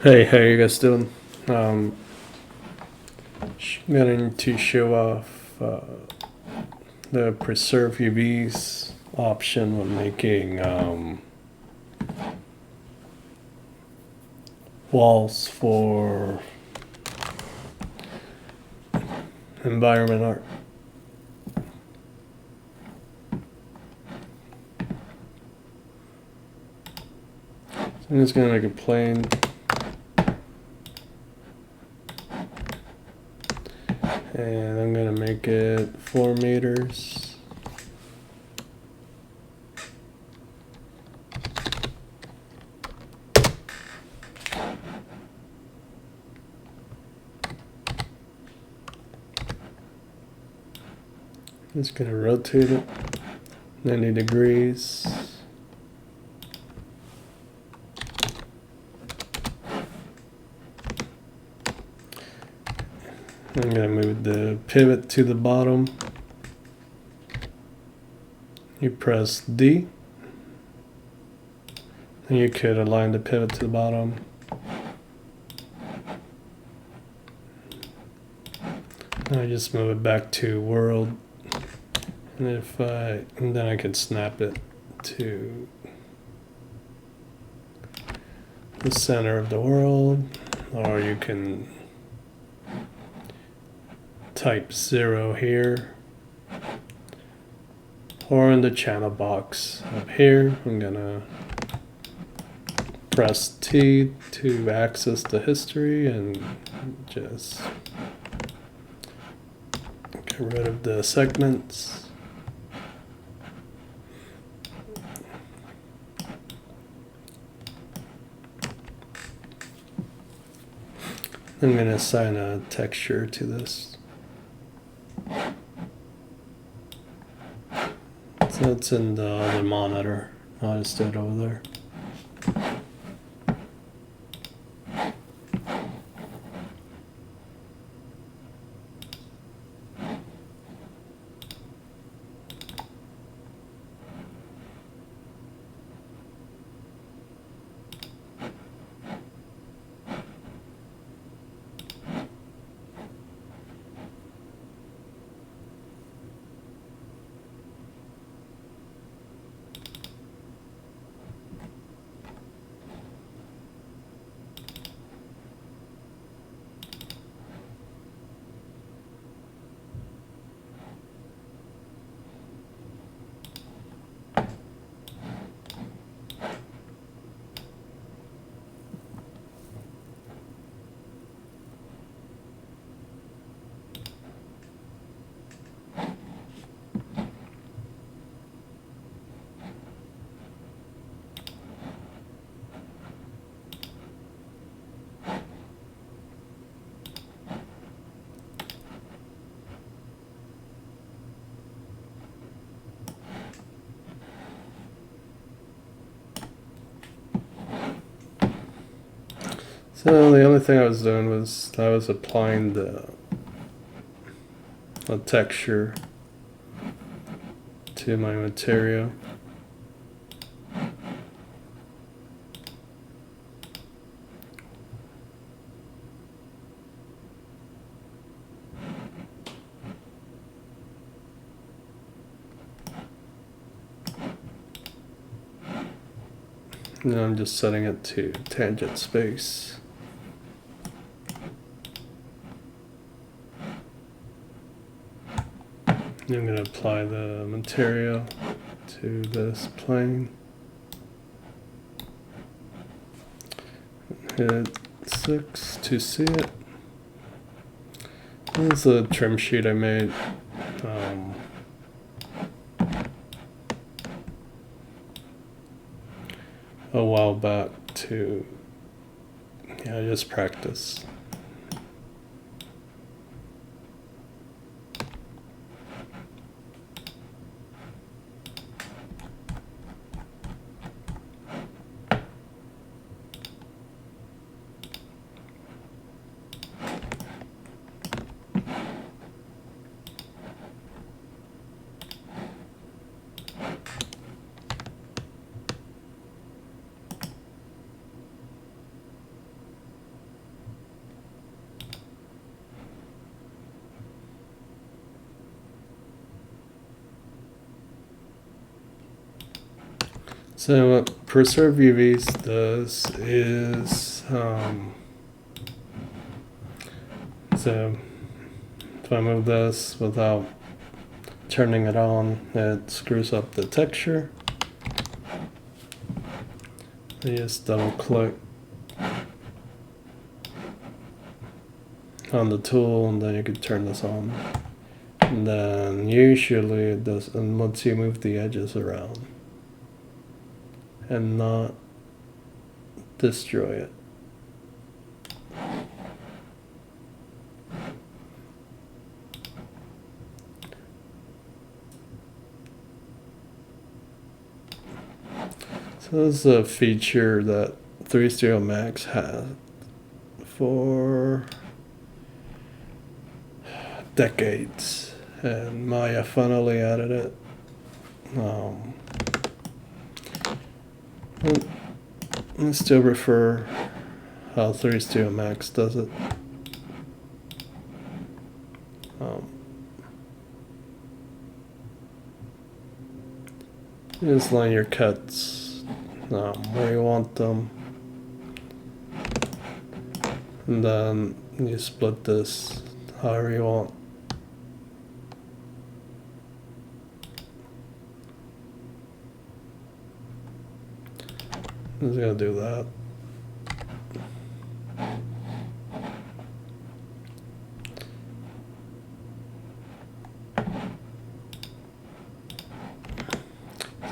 Hey, how you guys doing? Going to show off the preserve UVs option when making walls for environment art. So I'm just gonna make it plain. And I'm gonna make it 4 meters. Just gonna rotate it 90 degrees. I'm gonna move the pivot to the bottom. You press D, and you could align the pivot to the bottom. I just move it back to world, and then I can snap it to the center of the world, or you can type 0 here, or in the channel box up here. I'm gonna press T to access the history and just get rid of the segments. I'm going to assign a texture to this. So it's in the other monitor. I'll just do it over there. So the only thing I was doing was I was applying a texture to my material. And I'm just setting it to tangent space. I'm going to apply the material to this plane. Hit 6 to see it. This is a trim sheet I made. A while back to just practice. So what preserve UVs does is so if I move this without turning it on, it screws up the texture. You just double click on the tool and then you can turn this on. And then usually it does, and once you move the edges around and not destroy it. So this is a feature that 3 Studio Max had for decades, and Maya finally added it. I still prefer how 3 Studio Max does it. You just line your cuts where you want them, and then you split this however you want. I'm just gonna do that.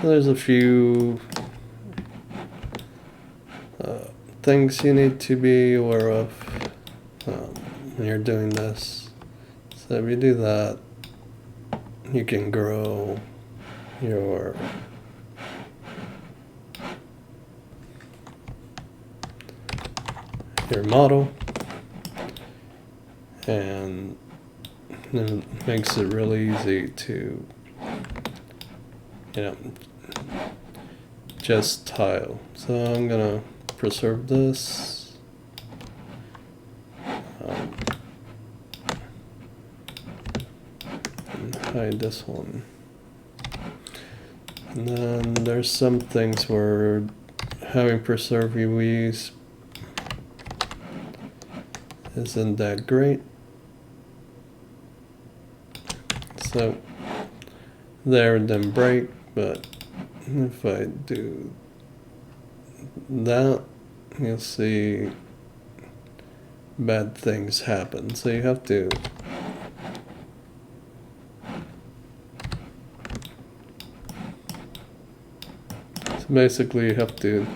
So there's a few things you need to be aware of when you're doing this. So if you do that, you can grow your model, and it makes it really easy to, just tile. So I'm gonna preserve this. And hide this one. And then there's some things where having preserved UVs isn't that great. So there it didn't break, but if I do that, you'll see bad things happen. So you have to basically you have to,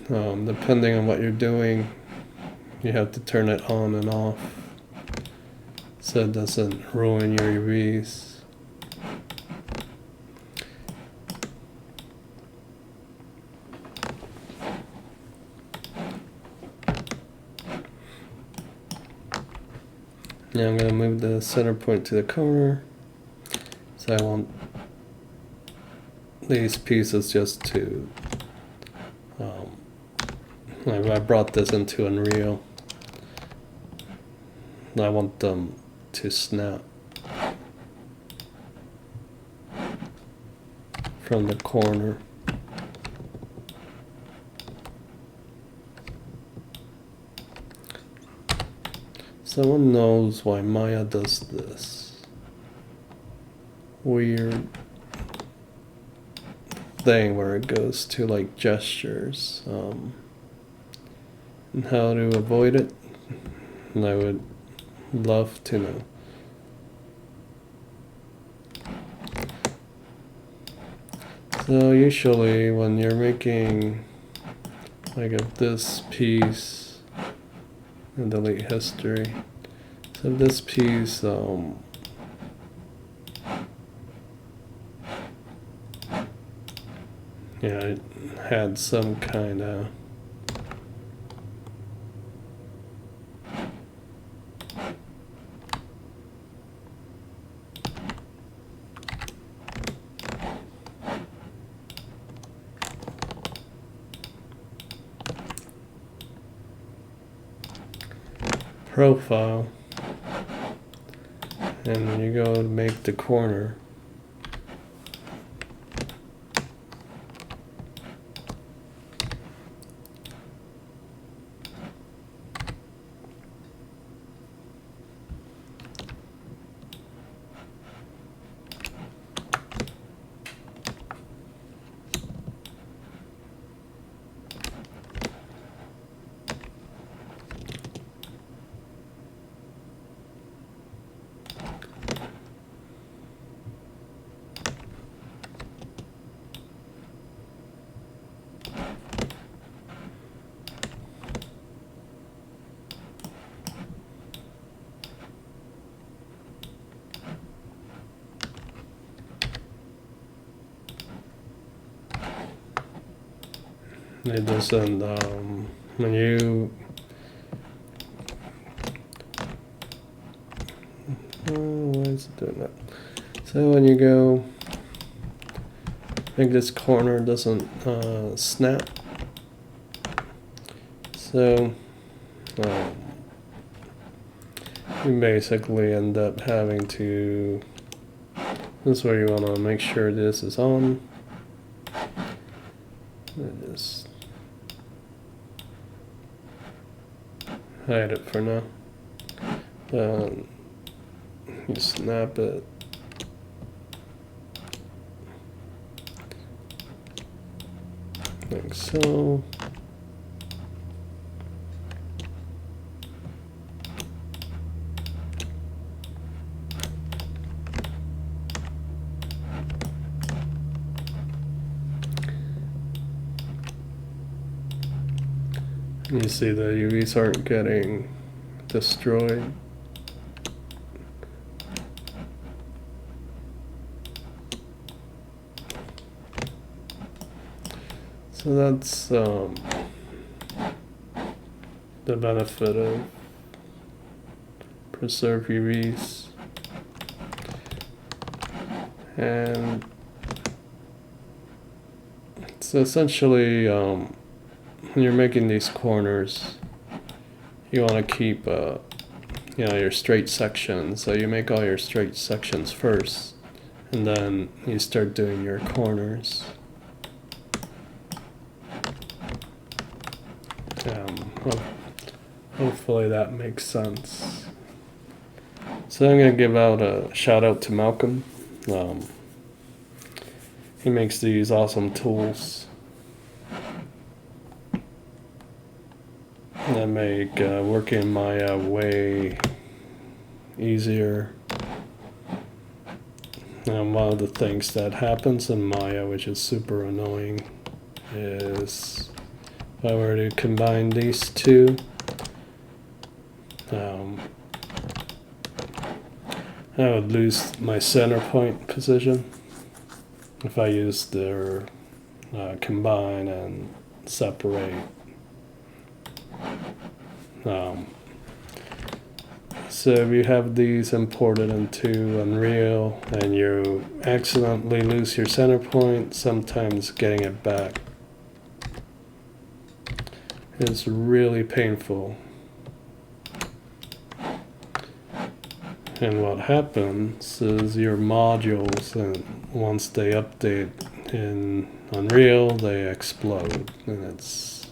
depending on what you're doing, you have to turn it on and off so it doesn't ruin your UVs. Now I'm going to move the center point to the corner. So I want these pieces just to, I brought this into Unreal. I want them to snap from the corner. Someone knows why Maya does this weird thing where it goes to like gestures, and how to avoid it, and I would love to know. So usually when you're making like this piece and delete history, so this piece it had some kind of profile, and when you go to make the corner, it doesn't, when you, why is it doing that? So when you go, I think this corner doesn't snap. So you basically end up having to, this is where you want to make sure this is on. Just hide it for now. You snap it. Like so. You see the UVs aren't getting destroyed. So that's the benefit of preserved UVs. And so essentially, when you're making these corners, you want to keep your straight sections. So you make all your straight sections first, and then you start doing your corners. Hopefully that makes sense. So I'm going to give out a shout out to Malcolm. He makes these awesome tools that make working in Maya way easier. And one of the things that happens in Maya, which is super annoying, is if I were to combine these two, I would lose my center point position if I use their combine and separate. So if you have these imported into Unreal and you accidentally lose your center point, sometimes getting it back is really painful. And what happens is your modules, and once they update in Unreal, they explode, and it's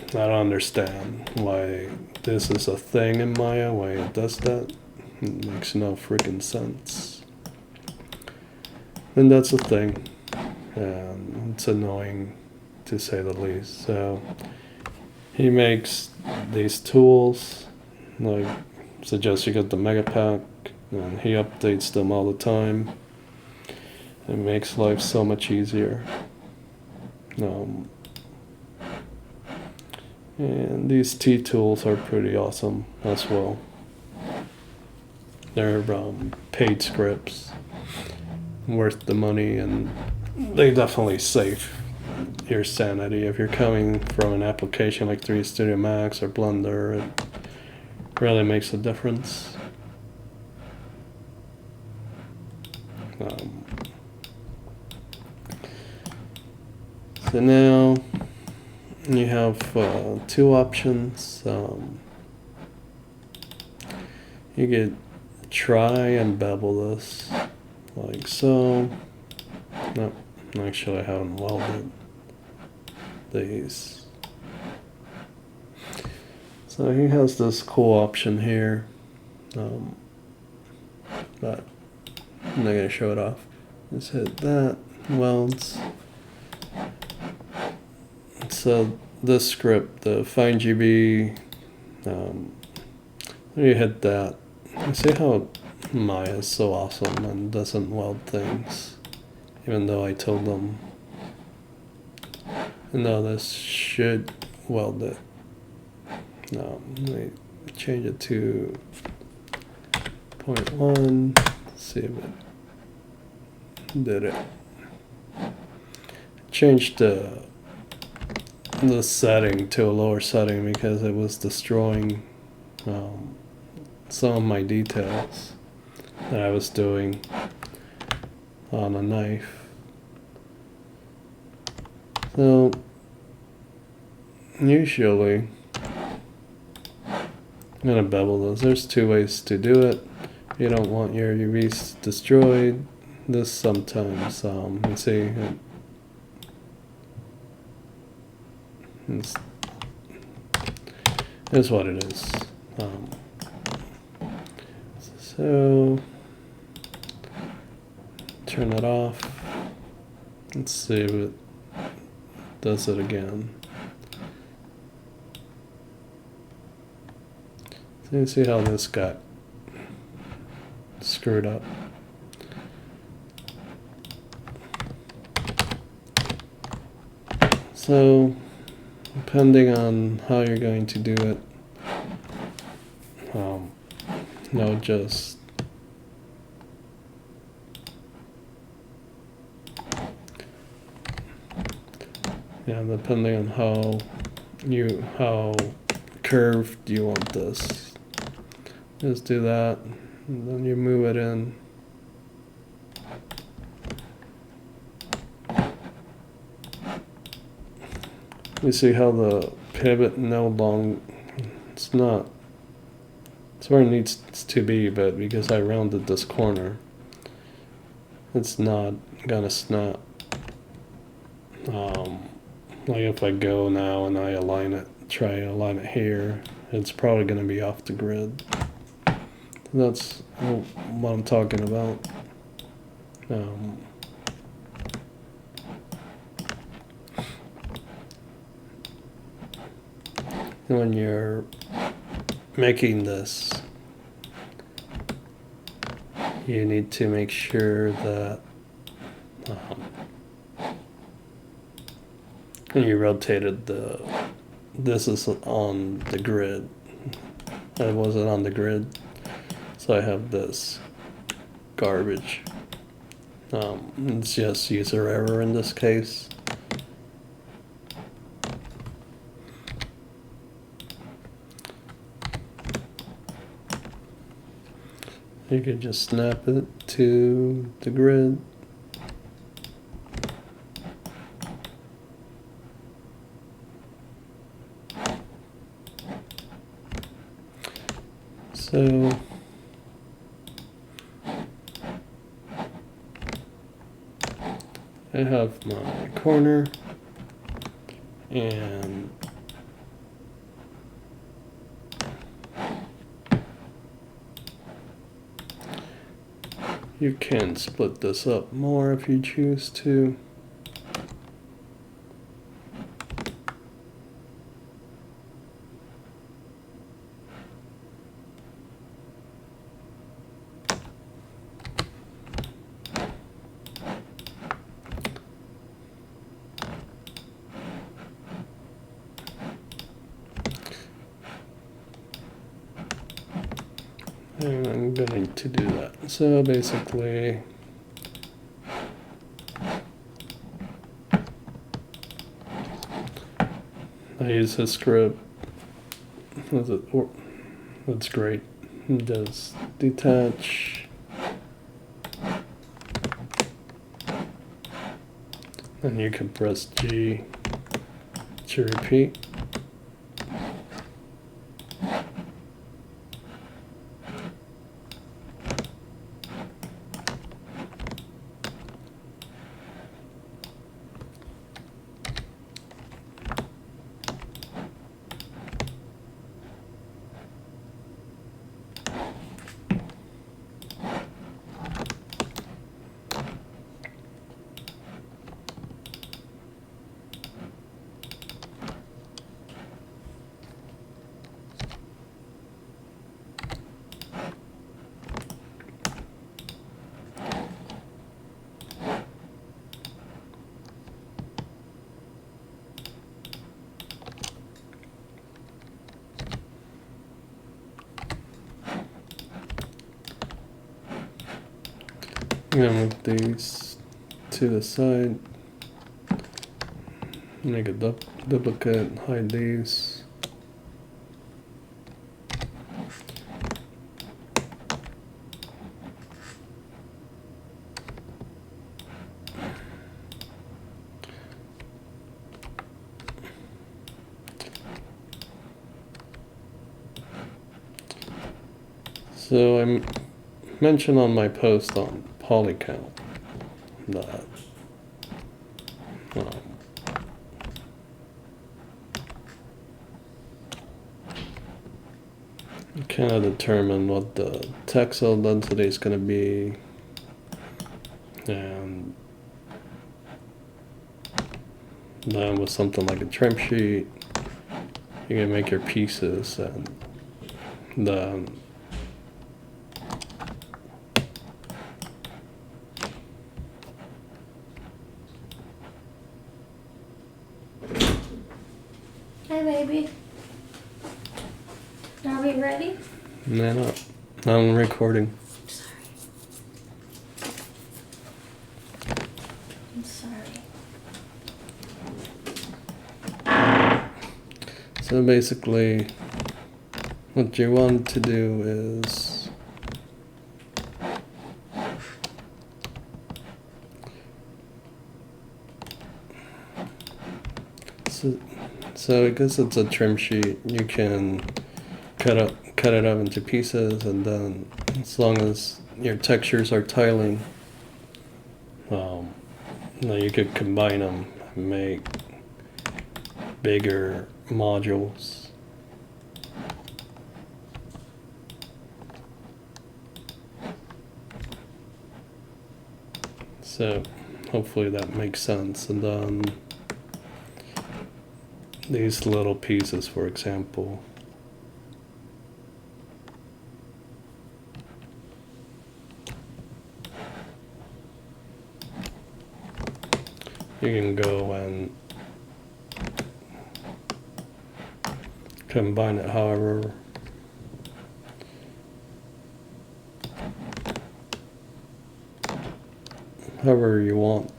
I don't understand why this is a thing in Maya, why it does that. It makes no freaking sense. And that's a thing, and it's annoying to say the least. So he makes these tools, like suggest you get the mega pack, and he updates them all the time. It makes life so much easier. And these T tools are pretty awesome as well. They're paid scripts, worth the money, and they definitely save your sanity. If you're coming from an application like 3D Studio Max or Blender, it really makes a difference. So now you have two options. You could try and bevel this like so. No, actually I haven't welded these. So he has this cool option here, but I'm not going to show it off. Just hit that, welds. So this script, the FindGB, you hit that. You see how Maya is so awesome and doesn't weld things, even though I told them, no, this should weld it. No, let me change it to 0.1, see if it did it. changed the setting to a lower setting because it was destroying some of my details that I was doing on a knife. So usually I'm gonna bevel this. There's two ways to do it. You don't want your UVs destroyed. This sometimes, let's see, it's what it is. So turn it off. Let's see if it does it again. So you see how this got screwed up. So depending on how you're going to do it, just depending on how curved you want this, just do that, and then you move it in. You see how the pivot it's where it needs to be, but because I rounded this corner, it's not gonna snap. Like if I go now and I try to align it here, it's probably gonna be off the grid. That's what I'm talking about. When you're making this, you need to make sure that when you rotated this is on the grid. It wasn't on the grid, so I have this garbage. It's just user error in this case. You can just snap it to the grid. So I have my corner and you can split this up more if you choose to. And I'm going to do that. So basically, I use this script. That's great. It does detach. And you can press G to repeat. I'm gonna move these to the side. Make a duplicate, hide these. So I mentioned on my post on polycount that you kind of determine what the text cell density is going to be, and then with something like a trim sheet, you can make your pieces, and then Hi, baby. Are we ready? no, I'm recording. Sorry. I'm sorry. So basically, what you want to do is so because it's a trim sheet, you can cut it up into pieces, and then as long as your textures are tiling, then you could combine them and make bigger modules. So hopefully that makes sense. And then these little pieces, for example, you can go and combine it however you want.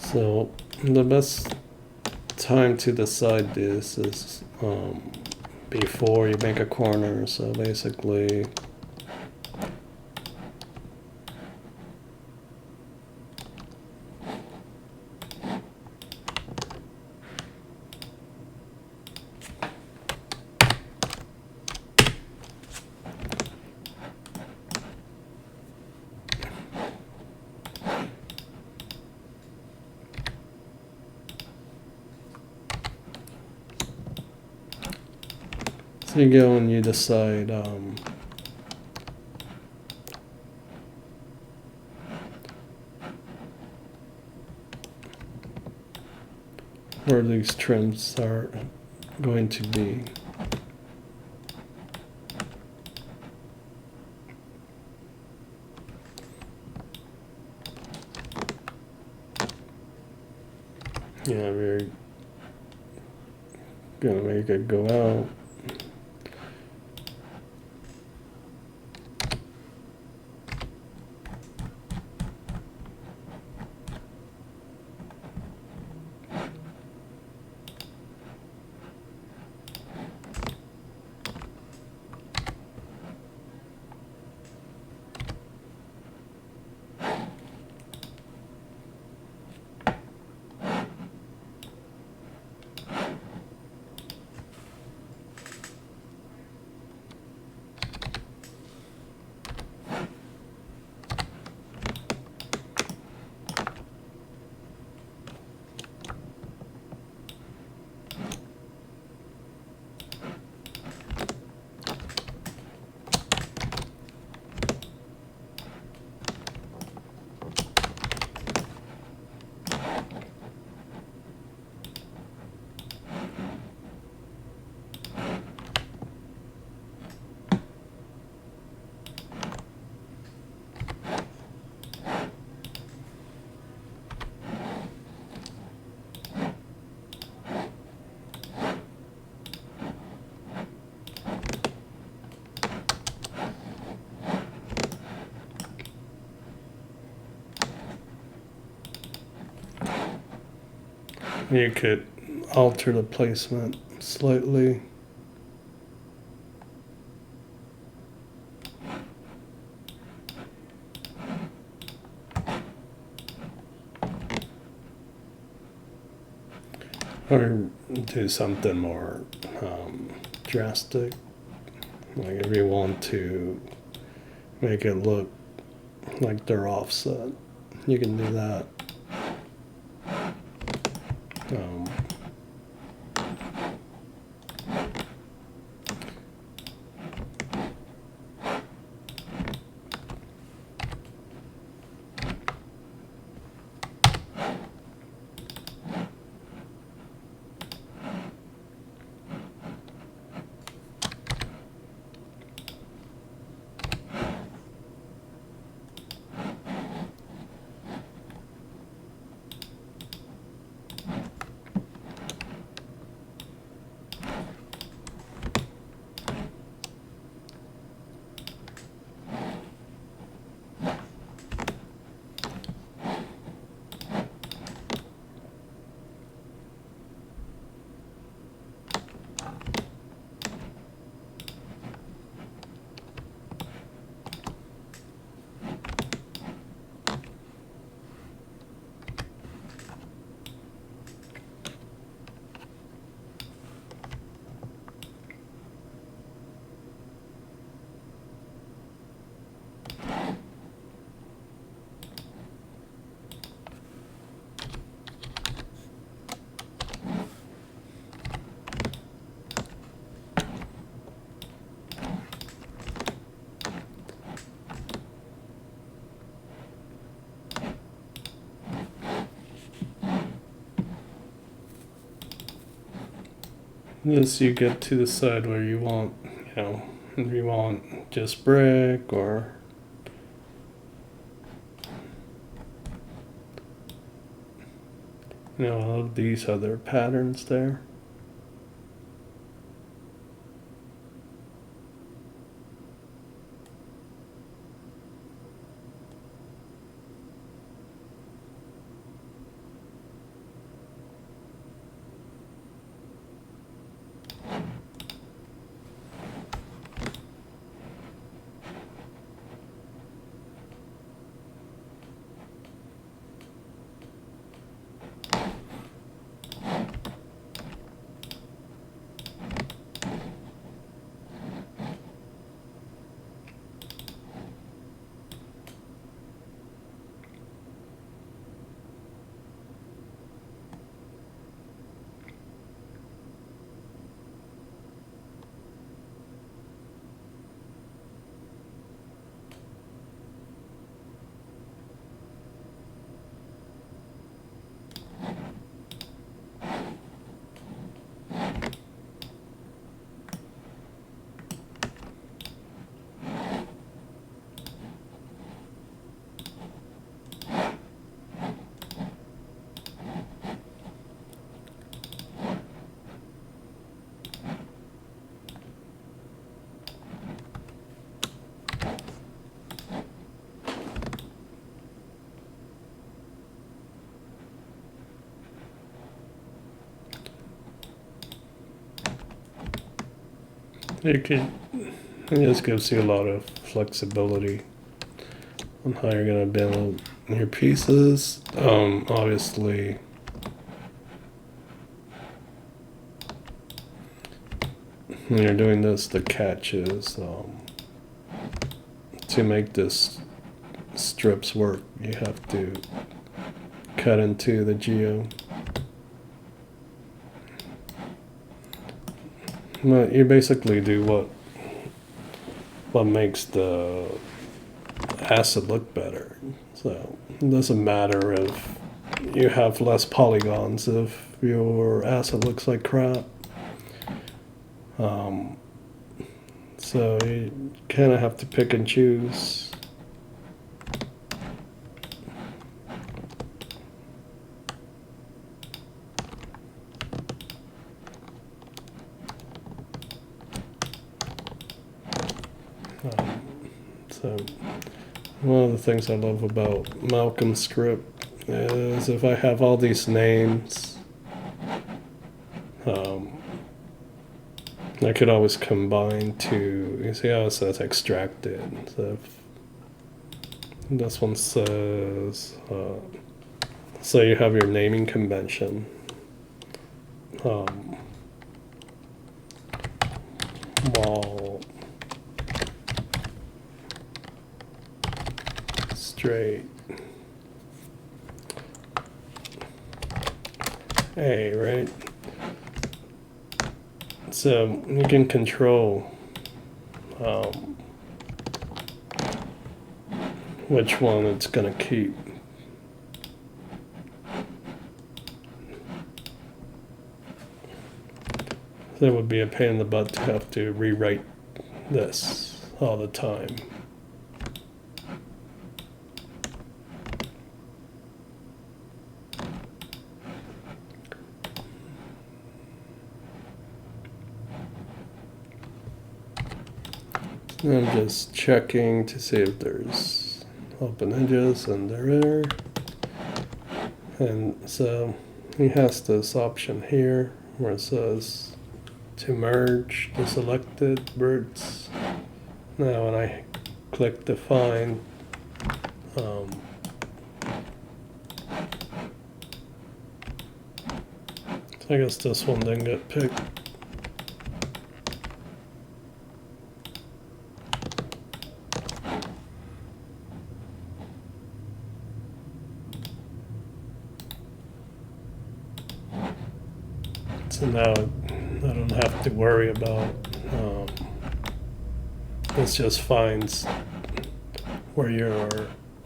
So the best time to decide this is before you make a corner. So basically, so you go and you decide where these trims are going to be. Yeah, we're gonna make it go out. You could alter the placement slightly. Or do something more drastic. Like if you want to make it look like they're offset, you can do that. Um, This you get to decide where you want, if you want just brick or all of these other patterns there. You can, it just gives you a lot of flexibility on how you're going to build your pieces. Obviously, when you're doing this, the catch is to make this strips work, you have to cut into the geo. But you basically do what makes the acid look better. So it doesn't matter if you have less polygons if your acid looks like crap. So you kind of have to pick and choose. So one of the things I love about Malcolm's script is if I have all these names I could always combine two. You see how it says extracted. So if this one says, so you have your naming convention. Wall straight A, right? So you can control which one it's going to keep. So it would be a pain in the butt to have to rewrite this all the time. I'm just checking to see if there's open edges, and there are. And so he has this option here where it says to merge the selected birds. Now when I click define, I guess this one didn't get picked. So now I don't have to worry about, this just finds where your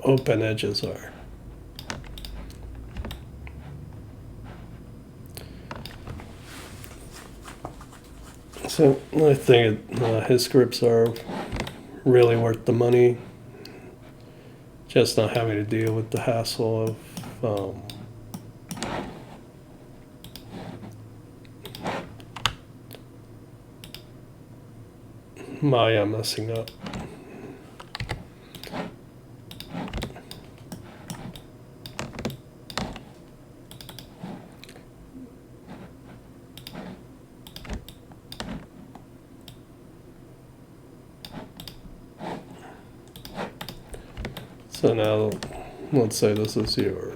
open edges are. So I think his scripts are really worth the money, just not having to deal with the hassle of Maya messing up. So now, let's say this is your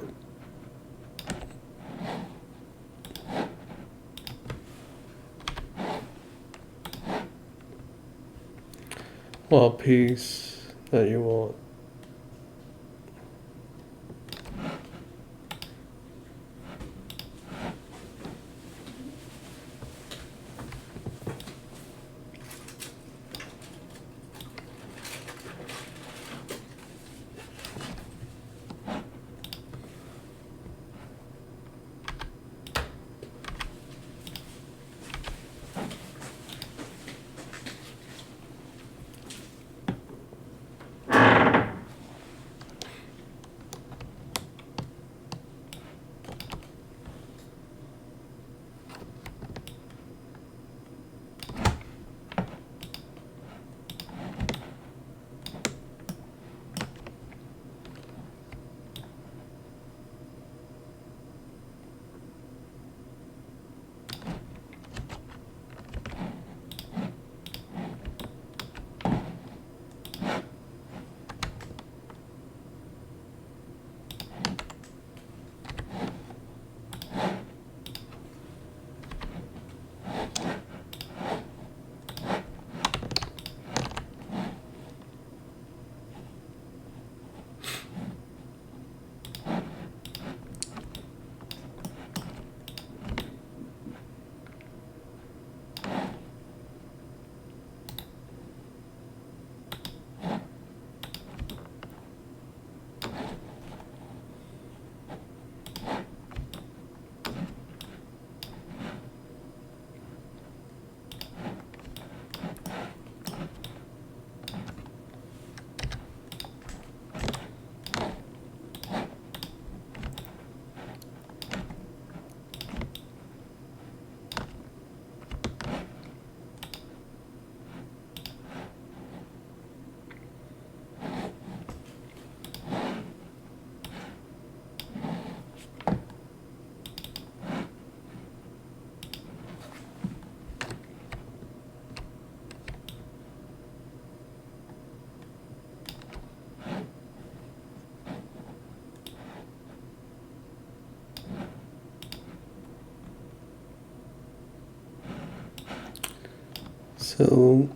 wall piece that you want. So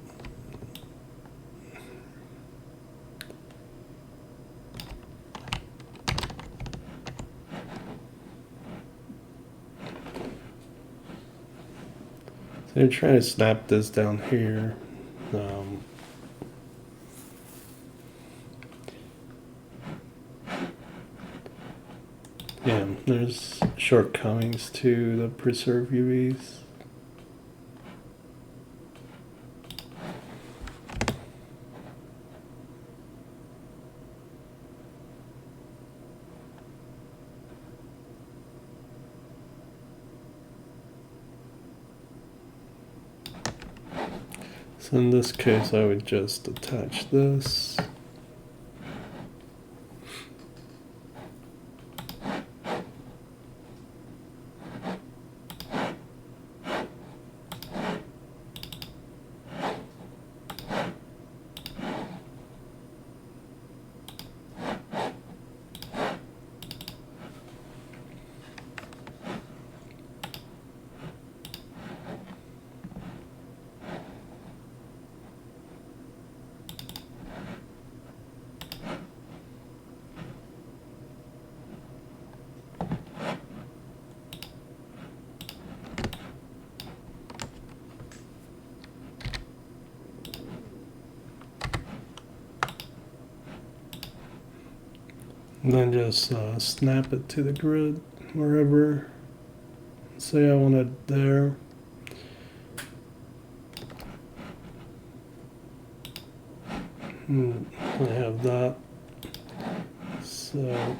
you're trying to snap this down here. Yeah, there's shortcomings to the preserve UVs. So in this case, I would just attach this. And then just snap it to the grid wherever. Say I want it there. I have that. So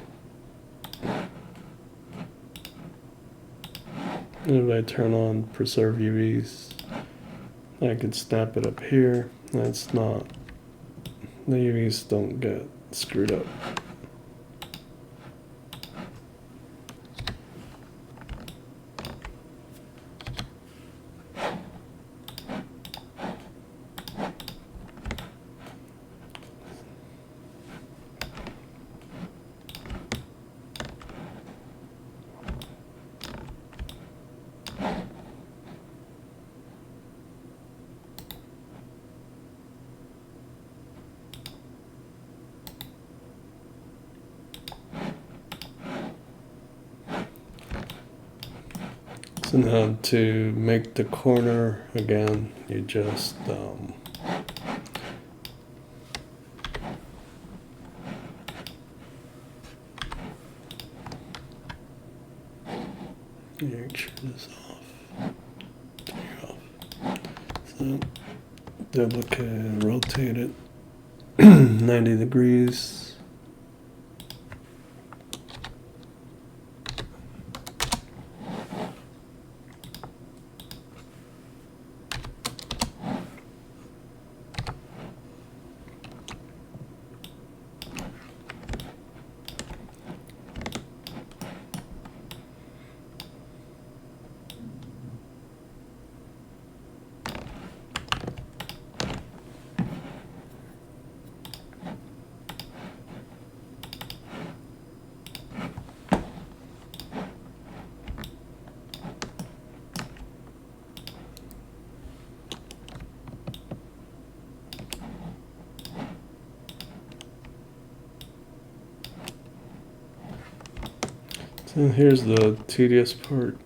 if I turn on preserve UVs, I could snap it up here. That's not, the UVs don't get screwed up. So now to make the corner again, you just make sure this off. Turn it off. So duplicate, rotate it 90 degrees. So here's the tedious part.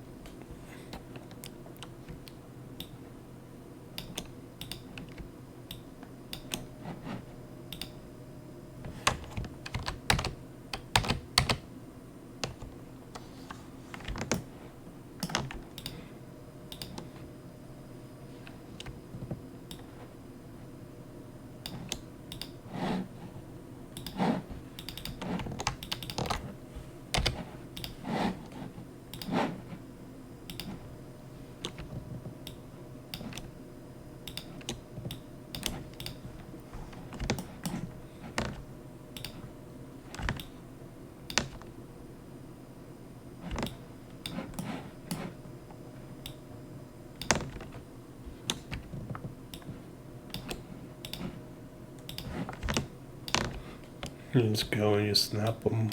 You just go and you snap them.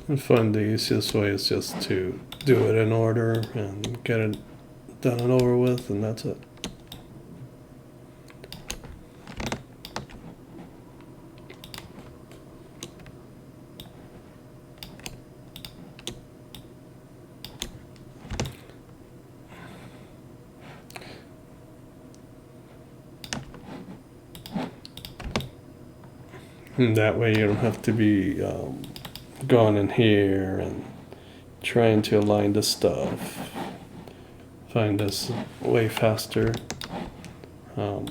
I find the easiest way is just to do it in order and get it done and over with, and that's it. And that way you don't have to be going in here and trying to align the stuff. Find this way faster. Um,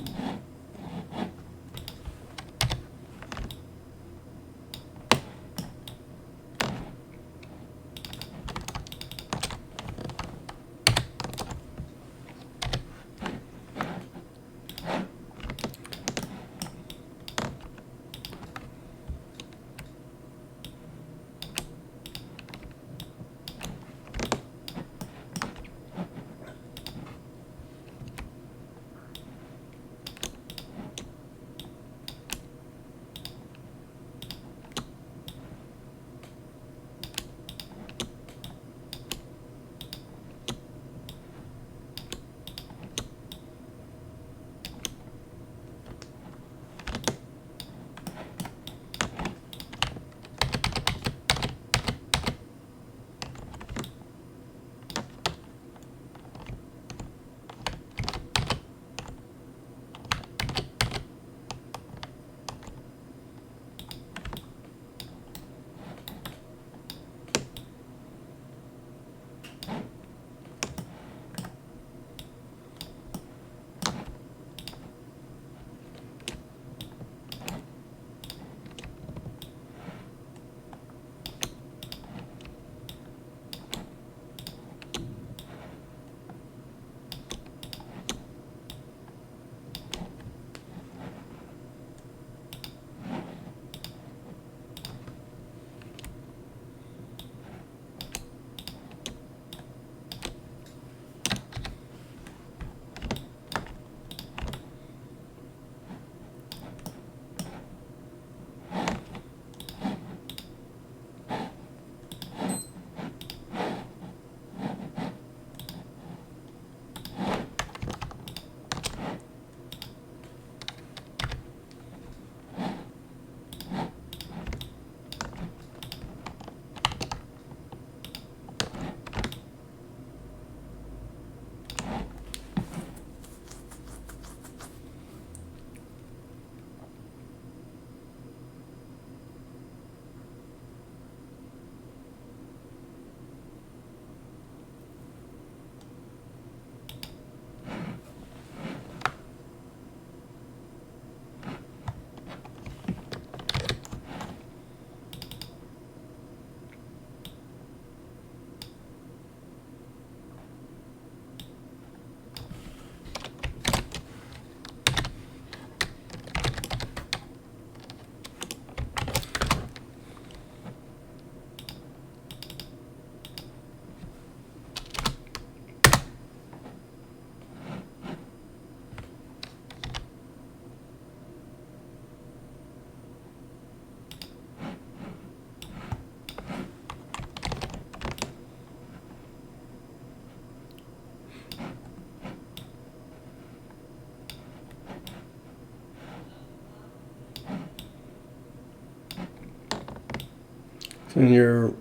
When you're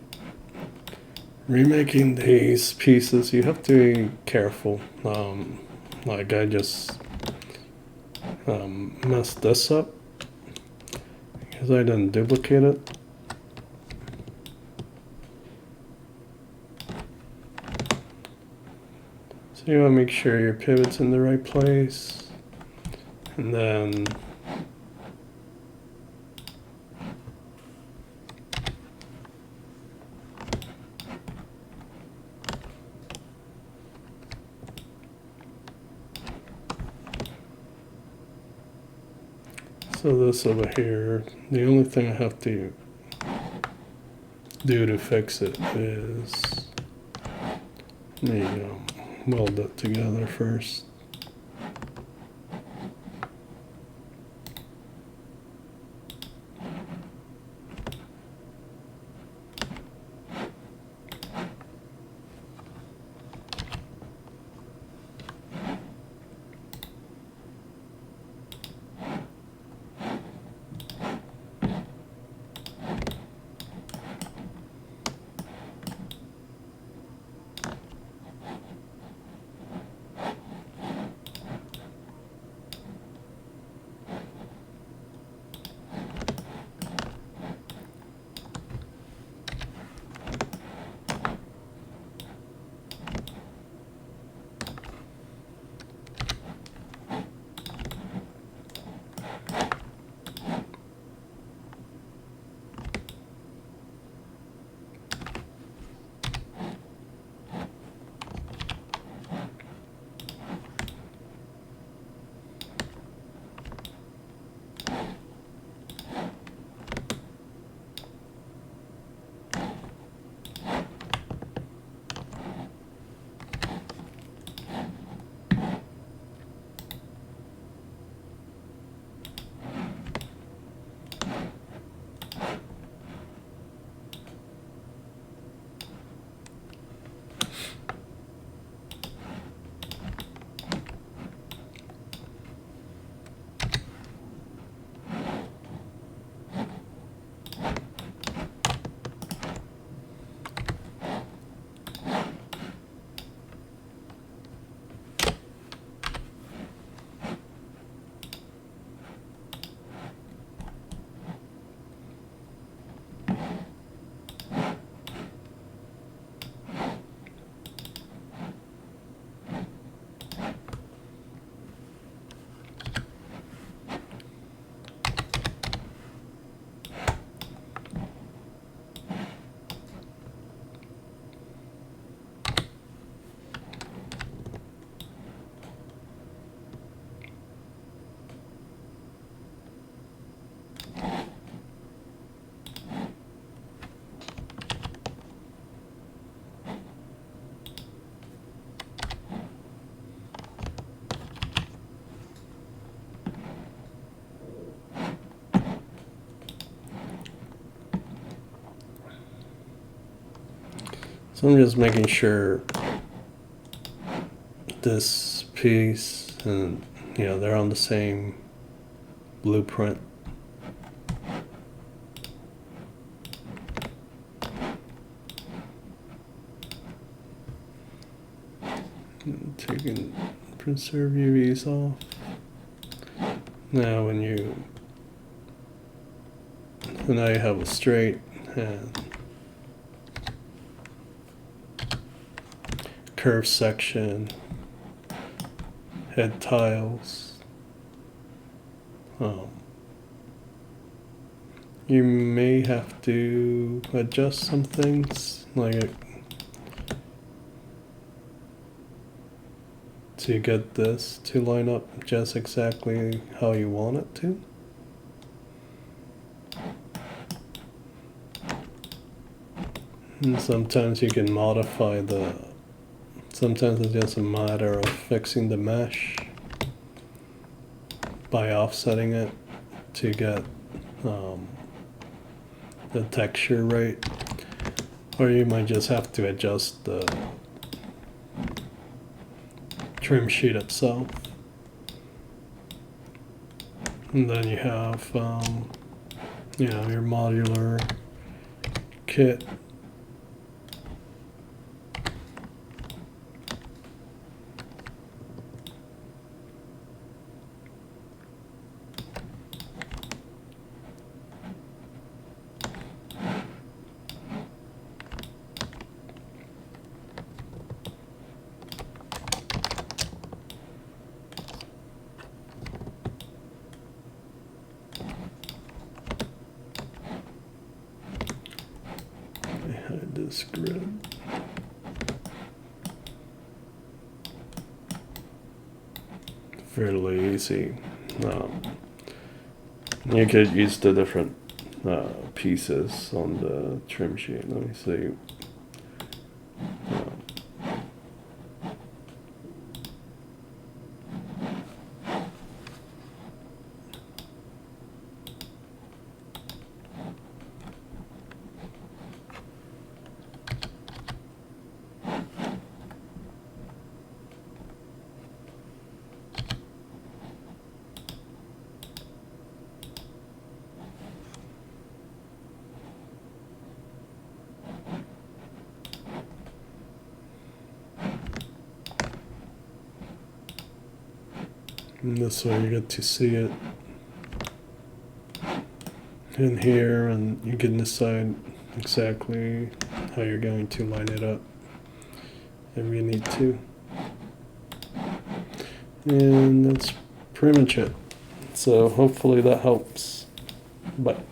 remaking these pieces, you have to be careful. Like I just messed this up because I didn't duplicate it. So you want to make sure your pivot's in the right place, and then so this over here, the only thing I have to do to fix it is weld it together first. So I'm just making sure this piece and they're on the same blueprint. Taking preserve UVs off. Now now you have a straight and curved section, head tiles. You may have to adjust some things, like to get this to line up just exactly how you want it to. And sometimes you can modify sometimes it's just a matter of fixing the mesh by offsetting it to get the texture right, or you might just have to adjust the trim sheet itself. And then you have your modular kit. Hide this grid. Fairly easy. You could use the different pieces on the trim sheet. Let me see. And this way you get to see it in here, and you can decide exactly how you're going to line it up if you need to. And that's pretty much it. So hopefully that helps. Bye.